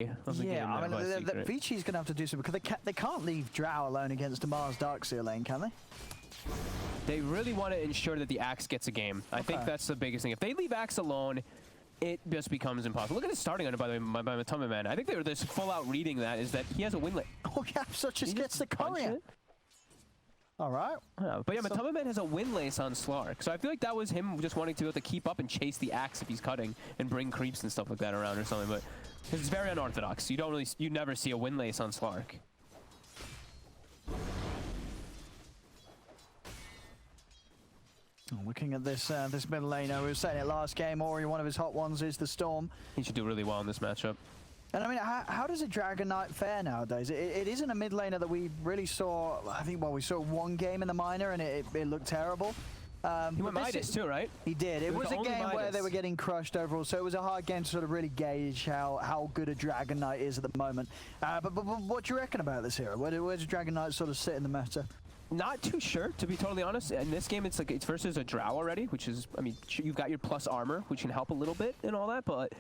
of the game. I mean, VG's going to have to do something, because they can't leave Drow alone against a Mars Darkseer lane, can they? They really want to ensure that the Axe gets a game. I think that's the biggest thing. If they leave Axe alone, it just becomes impossible. Look at his starting on it, by the way, by Matoma Man. I think they're just full-out reading that, is that he has a win lane. Oh, yeah, so just gets the courier. All right. Yeah, but yeah, Matoma Man has a win lace on Slark. So I feel like that was him just wanting to be able to keep up and chase the Axe if he's cutting and bring creeps and stuff like that around or something. But it's very unorthodox. You never see a win lace on Slark. Looking at this this middle laner, we were saying it last game, Ori, one of his hot ones is the Storm. He should do really well in this matchup. And I mean, how does a Dragon Knight fare nowadays? It isn't a mid laner that we really saw. I think, well, we saw one game in the minor and it looked terrible. He went Midas too, right? He did. It was a game where they were getting crushed overall, so it was a hard game to sort of really gauge how good a Dragon Knight is at the moment. But what do you reckon about this hero? Where does Dragon Knight sort of sit in the meta? Not too sure, to be totally honest. In this game, it's versus a Drow already, which is, I mean, you've got your plus armor, which can help a little bit and all that, but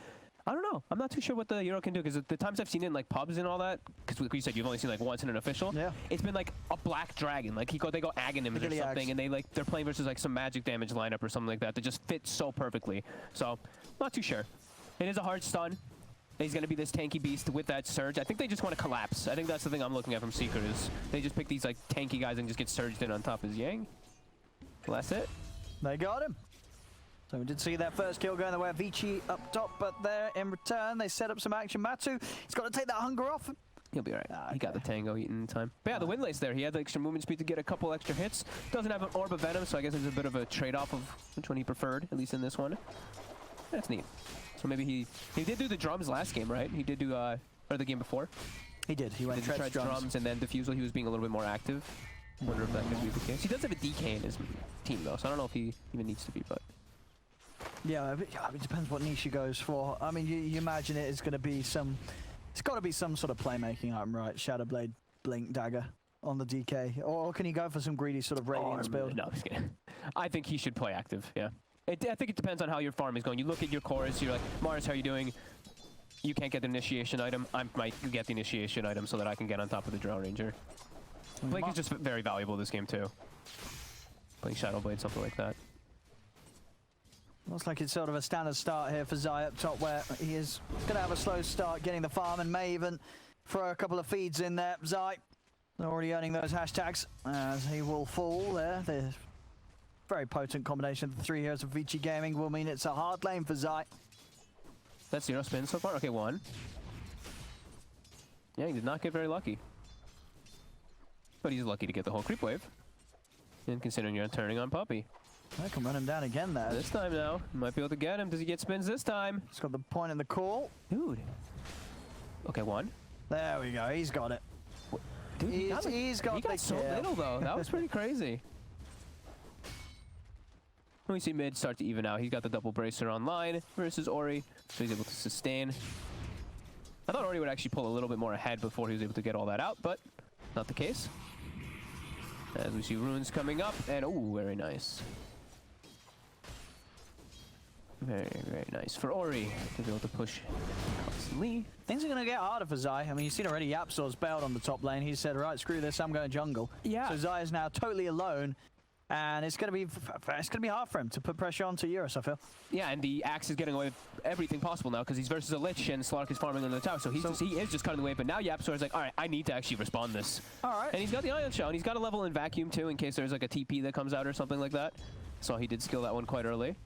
I don't know. I'm not too sure what the hero can do, because the times I've seen it in like pubs and all that, because like you said, you've only seen like once in an official. Yeah. It's been like a black dragon, like they go Aghanim or something, and they're playing versus like some magic damage lineup or something like that that just fits so perfectly. So, not too sure. It is a hard stun. He's going to be this tanky beast with that surge. I think they just want to collapse. I think that's the thing I'm looking at from Secret, is they just pick these like tanky guys and just get surged in on top of Yang. Well, that's it. They got him. So we did see that first kill going the way of VG up top, but there in return, they set up some action. Matu, he's got to take that hunger off. He'll be all right. He got the tango eaten in time. But yeah, the win lace there. He had the extra movement speed to get a couple extra hits. Doesn't have an Orb of Venom, so I guess it's a bit of a trade-off of which one he preferred, at least in this one. That's neat. So maybe he did do the drums last game, right? He did do, or the game before? He did. He went tried drums and then Diffusal. He was being a little bit more active. I wonder if that could be the case. He does have a DK in his team, though, so I don't know if he even needs to be, but... Yeah, it depends what Nisha goes for. I mean, you imagine it is going to be some... It's got to be some sort of playmaking item, right? Shadowblade, Blink, Dagger on the DK. Or can you go for some greedy sort of Radiance build? No, I'm just kidding. I think he should play active, yeah. I think it depends on how your farm is going. You look at your chorus, you're like, Mars, how are you doing? You can't get the initiation item. I might get the initiation item so that I can get on top of the Drow Ranger. Blink is just very valuable this game, too. Playing Shadowblade, something like that. Looks like it's sort of a standard start here for Zai up top, where he is going to have a slow start getting the farm and may even throw a couple of feeds in there. Zai already earning those hashtags as he will fall there. The very potent combination of the three heroes of VG Gaming will mean it's a hard lane for Zai. That's 0 spins so far. Okay, 1. Yeah, he did not get very lucky. But he's lucky to get the whole creep wave. And considering you're turning on Puppey. I can run him down again there. This time now. Might be able to get him. Does he get spins this time? He's got the point in the call. Dude. Okay, 1. There we go. He's got it. Dude, he got so little, though. That was pretty crazy. We see mid start to even out. He's got the double bracer online versus Ori, so he's able to sustain. I thought Ori would actually pull a little bit more ahead before he was able to get all that out, but not the case. As we see runes coming up, and oh, very nice. Very, very nice for Ori to be able to push constantly. Things are going to get harder for Zai. I mean, you've seen already Yapsor's bailed on the top lane. He said, right, screw this, I'm going jungle. Yeah. So Zai is now totally alone. And it's going to be hard for him to put pressure onto Eurus, I feel. Yeah, and the Axe is getting away with everything possible now because he's versus a Lich and Slark is farming on the tower. So he is just cutting away. But now Yapsor is like, all right, I need to actually respond this. All right. And he's got the Ion Shell, and he's got a level in Vacuum too in case there's like a TP that comes out or something like that. So he did skill that one quite early.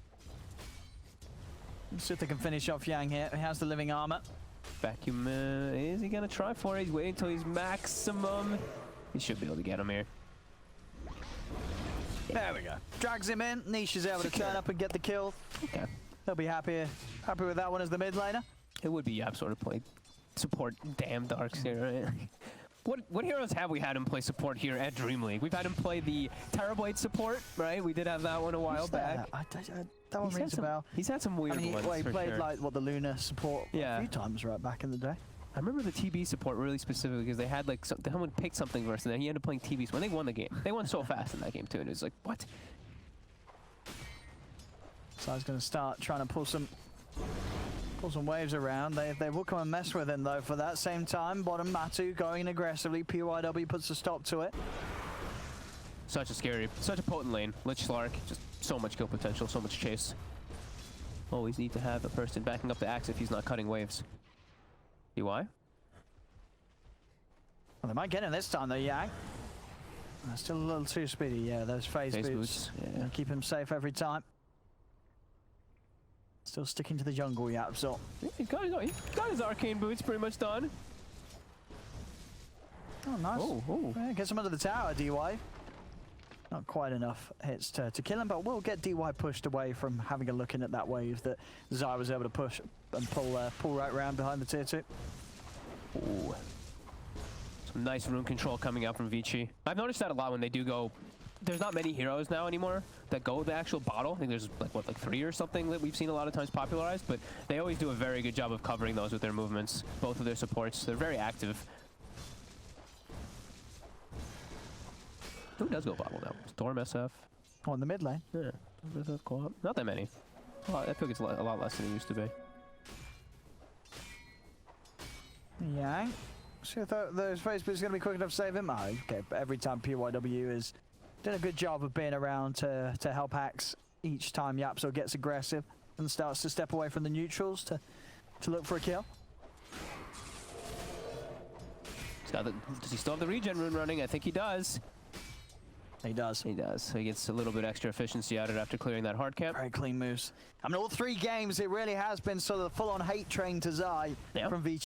Let's see if they can finish off Yang here. He has the living armor. Vacuum, is he going to try for it? He's waiting until he's maximum. He should be able to get him here. There we go. Drags him in. Nisha's able to turn up and get the kill. Okay. He'll be happy with that one as the mid laner. It would be Yap sort of play support damn Darkseer, right? What heroes have we had him play support here at Dreamleague? We've had him play the Terrorblade support, right? We did have that one a while back. That one rings a bell. He's had some weird ones. He played like the Luna support a few times right back in the day. I remember the TB support really specifically because they had like someone picked something versus and then he ended up playing TBs when they won the game. They won so fast in that game too, and it was like, what? So I was going to start trying to pull some Pull some waves around. They will come and mess with him, though, for that. Same time, bottom Matu going aggressively. PYW puts a stop to it. Such a potent lane. Lich Slark, just so much kill potential, so much chase. Always need to have a person backing up the axe if he's not cutting waves. DY? Well, they might get him this time, though, Yang. Still a little too speedy, yeah, those phase boots. Yeah. Keep him safe every time. Still sticking to the jungle, Yapzor. He got his arcane boots pretty much done. Oh, nice. Oh. Yeah, gets him under the tower, DY. Not quite enough hits to kill him, but we'll get DY pushed away from having a look in at that wave that Zai was able to push and pull right round behind the tier 2. Ooh. Some nice rune control coming out from Vici. I've noticed that a lot when they do go. There's not many heroes now anymore that go the actual bottle. I think there's like 3 or something that we've seen a lot of times popularized, but they always do a very good job of covering those with their movements. Both of their supports, they're very active. Who does go bottle now? Storm SF. Oh, in the mid lane. Yeah. SF co-op. Not that many. Well, I feel like it's a lot less than it used to be. Yang. See if those phase boots are going to be quick enough to save him. Oh, okay, but every time PYW is doing a good job of being around to help Axe each time Yapzor gets aggressive and starts to step away from the neutrals to look for a kill. Does he still have the regen rune running? I think he does. He does. He does. So he gets a little bit extra efficiency out of it after clearing that hard camp. Very clean moves. I mean, all 3 games, it really has been sort of the full-on hate train to Zai from VG.